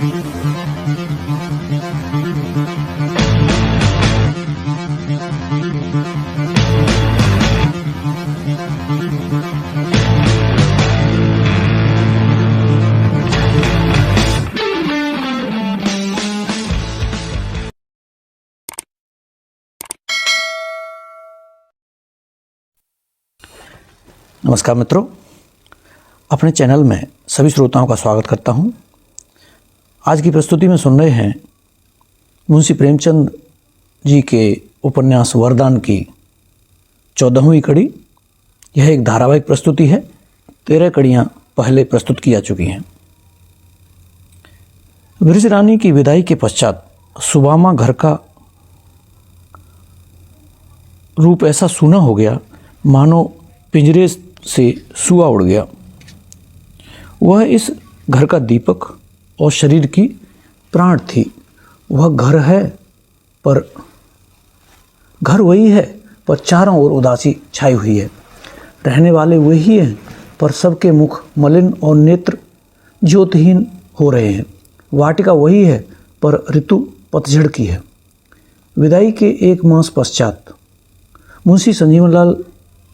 नमस्कार मित्रों, अपने चैनल में सभी श्रोताओं का स्वागत करता हूं। आज की प्रस्तुति में सुन रहे हैं मुंशी प्रेमचंद जी के उपन्यास वरदान की 14वीं कड़ी। यह एक धारावाहिक प्रस्तुति है। 13 कड़ियां पहले प्रस्तुत की जा चुकी हैं। ब्रजरानी की विदाई के पश्चात सुबामा घर का रूप ऐसा सूना हो गया मानो पिंजरे से सुआ उड़ गया। वह इस घर का दीपक और शरीर की प्राण थी। वह घर है पर घर वही है पर चारों ओर उदासी छाई हुई है। रहने वाले वही हैं पर सबके मुख मलिन और नेत्र ज्योतिहीन हो रहे हैं। वाटिका वही है पर ऋतु पतझड़ की है। विदाई के 1 मास पश्चात मुंशी संजीवनलाल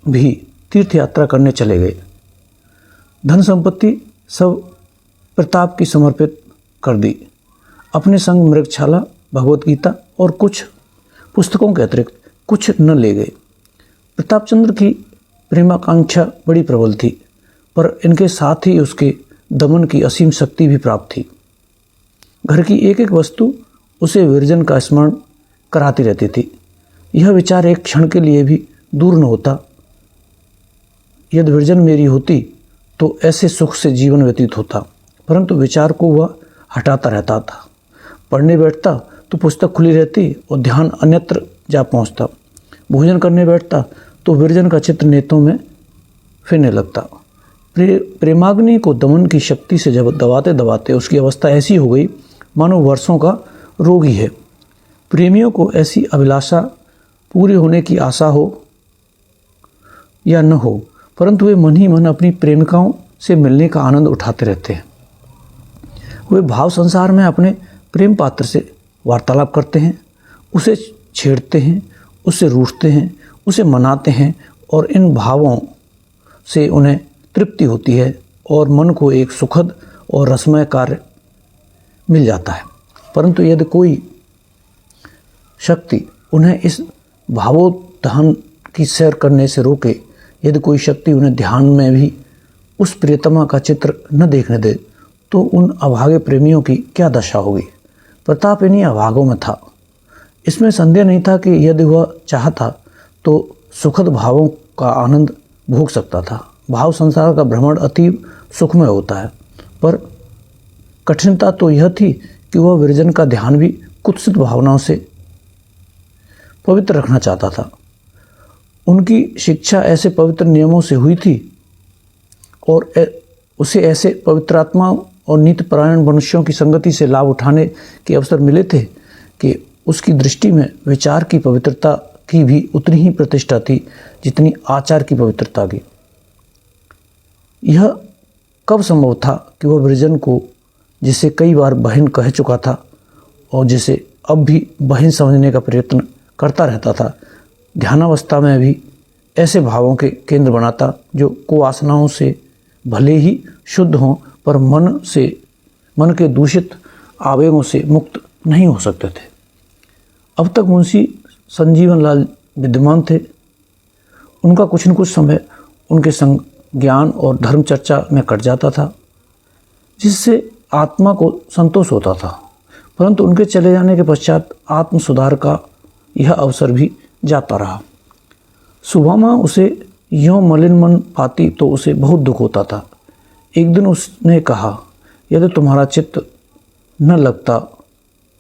भी तीर्थ यात्रा करने चले गए। धन संपत्ति सब प्रताप की समर्पित कर दी। अपने संग मृगशाला, भगवत गीता और कुछ पुस्तकों के अतिरिक्त कुछ न ले गए। प्रतापचंद्र की प्रेमाकांक्षा बड़ी प्रबल थी पर इनके साथ ही उसके दमन की असीम शक्ति भी प्राप्त थी। घर की एक एक वस्तु उसे विरजन का स्मरण कराती रहती थी। यह विचार एक क्षण के लिए भी दूर न होता, यदि विरजन मेरी होती तो ऐसे सुख से जीवन व्यतीत होता। परंतु विचार को वह हटाता रहता था। पढ़ने बैठता तो पुस्तक खुली रहती और ध्यान अन्यत्र जा पहुंचता। भोजन करने बैठता तो विरजन का चित्र नेत्रों में फिरने लगता। प्रेमाग्नि को दमन की शक्ति से जब दबाते दबाते उसकी अवस्था ऐसी हो गई मानो वर्षों का रोगी है। प्रेमियों को ऐसी अभिलाषा पूरी होने की आशा हो या न हो, परंतु वे मन ही मन अपनी प्रेमिकाओं से मिलने का आनंद उठाते रहते हैं। वे भाव संसार में अपने प्रेम पात्र से वार्तालाप करते हैं, उसे छेड़ते हैं, उससे रूठते हैं, उसे मनाते हैं और इन भावों से उन्हें तृप्ति होती है और मन को एक सुखद और रसमय कार्य मिल जाता है। परंतु यदि कोई शक्ति उन्हें इस भावोत्थान की सैर करने से रोके, यदि कोई शक्ति उन्हें ध्यान में भी उस प्रियतमा का चित्र न देखने दे, तो उन अभागे प्रेमियों की क्या दशा होगी। प्रताप इन्हीं अभागों में था। इसमें संदेह नहीं था कि यदि वह चाहता तो सुखद भावों का आनंद भोग सकता था। भाव संसार का भ्रमण अतीव सुखमय होता है, पर कठिनता तो यह थी कि वह विरजन का ध्यान भी कुत्सित भावनाओं से पवित्र रखना चाहता था। उनकी शिक्षा ऐसे पवित्र नियमों से हुई थी और उसे ऐसे पवित्रात्माओं और नीतिपरायण मनुष्यों की संगति से लाभ उठाने के अवसर मिले थे कि उसकी दृष्टि में विचार की पवित्रता की भी उतनी ही प्रतिष्ठा थी जितनी आचार की पवित्रता की। यह कब संभव था कि वह विरजन को, जिसे कई बार बहन कह चुका था और जिसे अब भी बहन समझने का प्रयत्न करता रहता था, ध्यानावस्था में भी ऐसे भावों के केंद्र बनाता जो कुवासनाओं से भले ही शुद्ध हों पर मन के दूषित आवेगों से मुक्त नहीं हो सकते थे। अब तक मुंशी संजीवनलाल विद्यमान थे। उनका कुछ न कुछ समय उनके संग ज्ञान और धर्म चर्चा में कट जाता था, जिससे आत्मा को संतोष होता था। परंतु उनके चले जाने के पश्चात आत्म सुधार का यह अवसर भी जाता रहा। सुबामा उसे यों मलिन मन पाती तो उसे बहुत दुख होता था। एक दिन उसने कहा, यदि तुम्हारा चित्त न लगता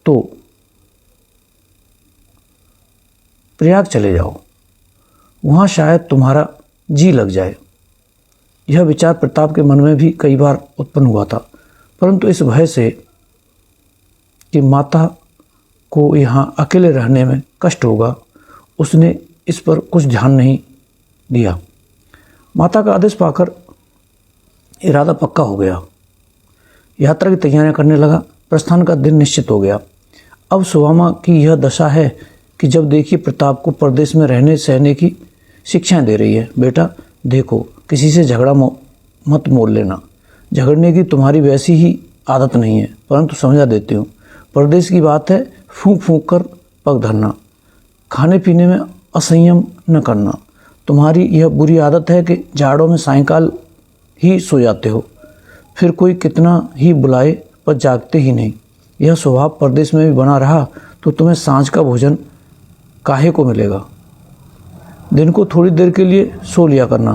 तो प्रयाग चले जाओ, वहाँ शायद तुम्हारा जी लग जाए। यह विचार प्रताप के मन में भी कई बार उत्पन्न हुआ था, परंतु इस भय से कि माता को यहाँ अकेले रहने में कष्ट होगा, उसने इस पर कुछ ध्यान नहीं दिया। माता का आदेश पाकर इरादा पक्का हो गया। यात्रा की तैयारियां करने लगा। प्रस्थान का दिन निश्चित हो गया। अब सुदामा की यह दशा है कि जब देखिए प्रताप को परदेश में रहने सहने की शिक्षाएं दे रही है। बेटा देखो, किसी से झगड़ा मत मोल लेना। झगड़ने की तुम्हारी वैसी ही आदत नहीं है, परंतु समझा देती हूँ। परदेश की बात है, फूंक फूंक कर पग धरना, खाने पीने में असंयम न करना। तुम्हारी यह बुरी आदत है कि जाड़ों में सायंकाल ही सो जाते हो, फिर कोई कितना ही बुलाए पर जागते ही नहीं। यह स्वभाव परदेश में भी बना रहा तो तुम्हें सांझ का भोजन काहे को मिलेगा। दिन को थोड़ी देर के लिए सो लिया करना।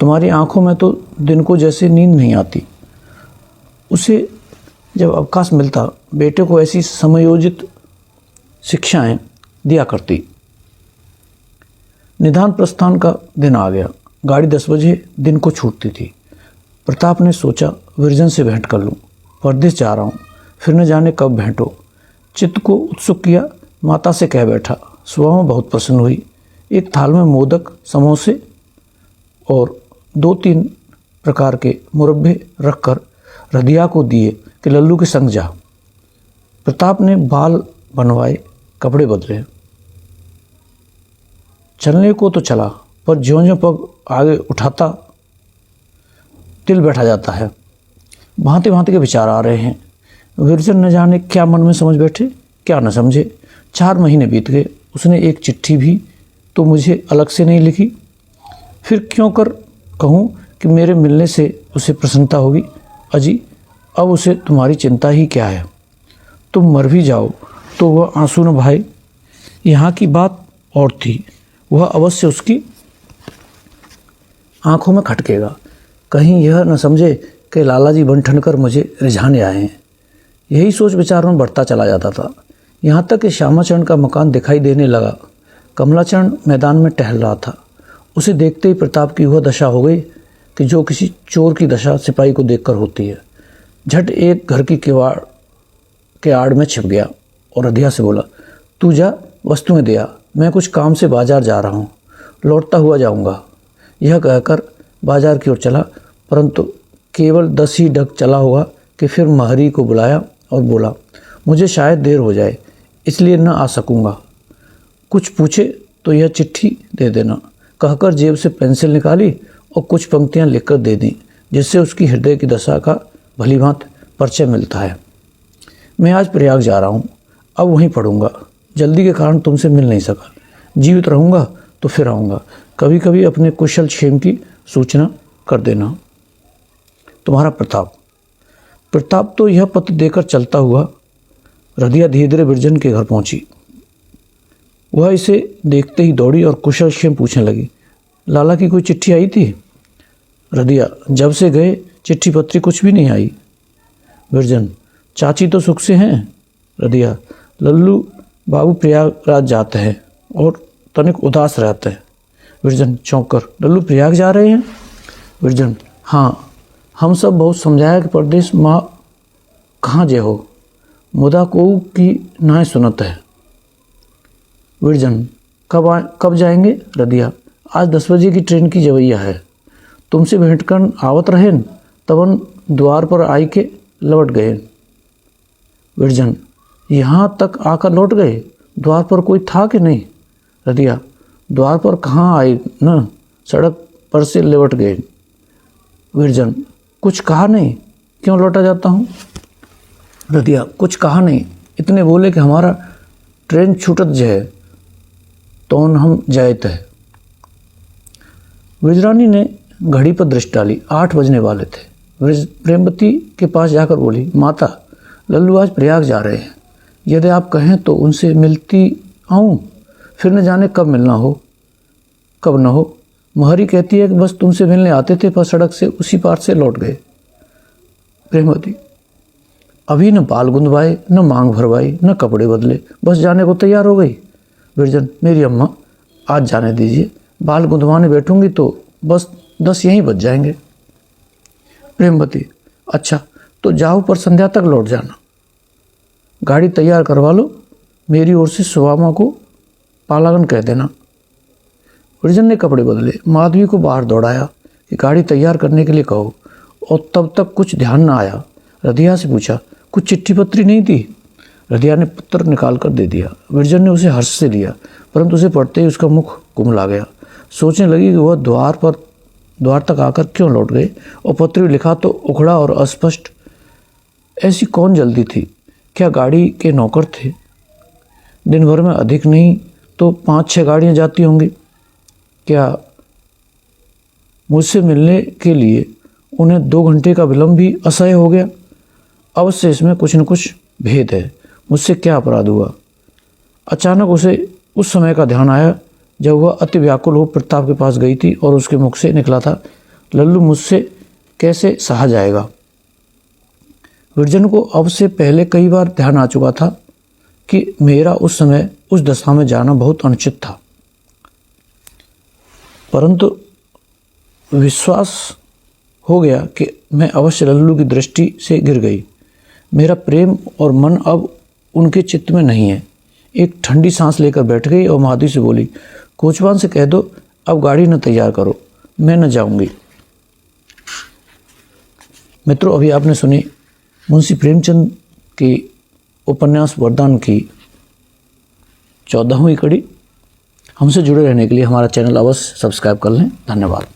तुम्हारी आंखों में तो दिन को जैसे नींद नहीं आती। उसे जब अवकाश मिलता बेटे को ऐसी समयोजित शिक्षाएं दिया करती। निदान प्रस्थान का दिन आ गया। गाड़ी 10 बजे दिन को छूटती थी। प्रताप ने सोचा विरजन से भेंट कर लूं। परदेश जा रहा हूं, फिर न जाने कब भेंट हो। चित्त को उत्सुक किया, माता से कह बैठा। सुदामा बहुत प्रसन्न हुई। एक थाल में मोदक, समोसे और 2-3 प्रकार के मुरब्बे रखकर रदिया को दिए कि लल्लू के संग जा। प्रताप ने बाल बनवाए, कपड़े बदले। चलने को तो चला, पर ज्यों-ज्यों पग आगे उठाता दिल बैठा जाता है। भांति भांति के विचार आ रहे हैं। विरजन न जाने क्या मन में समझ बैठे, क्या न समझे। 4 महीने बीत गए। उसने एक चिट्ठी भी तो मुझे अलग से नहीं लिखी। फिर क्यों कर कहूँ कि मेरे मिलने से उसे प्रसन्नता होगी। अजी, अब उसे तुम्हारी चिंता ही क्या है। तुम मर भी जाओ तो वह आंसू न बहाए। यहाँ की बात और थी। वह अवश्य उसकी आंखों में खटकेगा। कहीं यह न समझे कि लालाजी बन ठनकर मुझे रिझाने आए हैं। यही सोच विचार में बढ़ता चला जाता था। यहाँ तक कि श्यामाचरण का मकान दिखाई देने लगा। कमलाचरण मैदान में टहल रहा था। उसे देखते ही प्रताप की वह दशा हो गई कि जो किसी चोर की दशा सिपाही को देखकर होती है। झट एक घर की किवाड़ के आड़ में छिप गया और अधिया से बोला, तू जा वस्तुएं दे आ, मैं कुछ काम से बाजार जा रहा हूँ, लौटता हुआ जाऊँगा। यह कहकर बाजार की ओर चला, परंतु केवल 10 ही डग चला होगा कि फिर महरी को बुलाया और बोला, मुझे शायद देर हो जाए, इसलिए न आ सकूँगा। कुछ पूछे तो यह चिट्ठी दे देना, कहकर जेब से पेंसिल निकाली और कुछ पंक्तियाँ लिखकर दे दी, जिससे उसकी हृदय की दशा का भलीभांति परिचय मिलता है। मैं आज प्रयाग जा रहा हूँ, अब वहीं पढ़ूंगा। जल्दी के कारण तुमसे मिल नहीं सका। जीवित रहूँगा तो फिर आऊँगा। कभी कभी अपने कुशल क्षेम की सूचना कर देना। तुम्हारा प्रताप। प्रताप तो यह पत्र देकर चलता हुआ रदिया धीरे धीरे विरजन के घर पहुंची। वह इसे देखते ही दौड़ी और कुशल क्षेम पूछने लगी। लाला की कोई चिट्ठी आई थी? रदिया, जब से गए चिट्ठी पत्री कुछ भी नहीं आई। विरजन, चाची तो सुख से हैं? रदिया, लल्लू बाबू प्रयागराज जाते हैं और तनिक उदास रहते हैं। विरजन चौंक कर, लल्लू प्रयाग जा रहे हैं? विरजन, हाँ, हम सब बहुत समझाया कि परदेश माँ कहाँ जे हो, मुदा को की नाय सुनत है। विरजन, कब जाएंगे? रदिया, आज 10 बजे की ट्रेन की जवैया है। तुमसे भेंट कर आवत रहेन, तबन द्वार पर आई के लौट गए। विरजन, यहाँ तक आकर लौट गए? द्वार पर कोई था कि नहीं? रदिया, द्वार पर कहाँ आए न, सड़क पर से लौट गए। विरजन, कुछ कहा नहीं? क्यों लौटा जाता हूँ? रदिया, कुछ कहा नहीं, इतने बोले कि हमारा ट्रेन छूटत जाए तो हम जायत है। विजरानी ने घड़ी पर दृष्टि डाली। 8 बजने वाले थे। प्रेमवती के पास जाकर बोली, माता, लल्लू आज प्रयाग जा रहे हैं। यदि आप कहें तो उनसे मिलती आऊँ, फिर न जाने कब मिलना हो कब न हो। महरी कहती है कि बस तुमसे मिलने आते थे, पर सड़क से उसी पार से लौट गए। प्रेमवती, अभी न बाल गुंदवाए, न मांग भरवाई, न कपड़े बदले, बस जाने को तैयार हो गई। विरजन, मेरी अम्मा, आज जाने दीजिए, बाल गुंदवाने बैठूंगी तो बस 10 यहीं बज जाएंगे। प्रेमवती, अच्छा तो जाओ, पर संध्या तक लौट जाना। गाड़ी तैयार करवा लो, मेरी ओर से सुदामा को पालागन कह देना। विरजन ने कपड़े बदले, माधवी को बाहर दौड़ाया कि गाड़ी तैयार करने के लिए कहो, और तब तक कुछ ध्यान न आया। रदिया से पूछा, कुछ चिट्ठी पत्री नहीं थी। रदिया ने पत्र निकाल कर दे दिया। विरजन ने उसे हर्ष से लिया, परंतु उसे पढ़ते ही उसका मुख कुमला गया। सोचने लगी कि वह द्वार तक आकर क्यों लौट गए, और पत्र भी लिखा तो उखड़ा और अस्पष्ट। ऐसी कौन जल्दी थी? क्या गाड़ी के नौकर थे? दिन भर में अधिक नहीं तो 5-6 गाड़ियाँ जाती होंगी। क्या मुझसे मिलने के लिए उन्हें 2 घंटे का विलम्ब भी असह्य हो गया? अवश्य इसमें कुछ न कुछ भेद है। मुझसे क्या अपराध हुआ? अचानक उसे उस समय का ध्यान आया जब वह अति व्याकुल हो प्रताप के पास गई थी और उसके मुख से निकला था, लल्लू मुझसे कैसे सहा जाएगा। विरजन को अब से पहले कई बार ध्यान आ चुका था कि मेरा उस समय उस दशा में जाना बहुत अनुचित था, परंतु विश्वास हो गया कि मैं अवश्य लल्लू की दृष्टि से गिर गई। मेरा प्रेम और मन अब उनके चित्त में नहीं है। एक ठंडी सांस लेकर बैठ गई और माधवी से बोली, कोचवान से कह दो अब गाड़ी न तैयार करो, मैं न जाऊंगी। मित्रों, अभी आपने सुनी मुंशी प्रेमचंद की उपन्यास वरदान की 14वीं कड़ी। हमसे जुड़े रहने के लिए हमारा चैनल अवश्य सब्सक्राइब कर लें। धन्यवाद।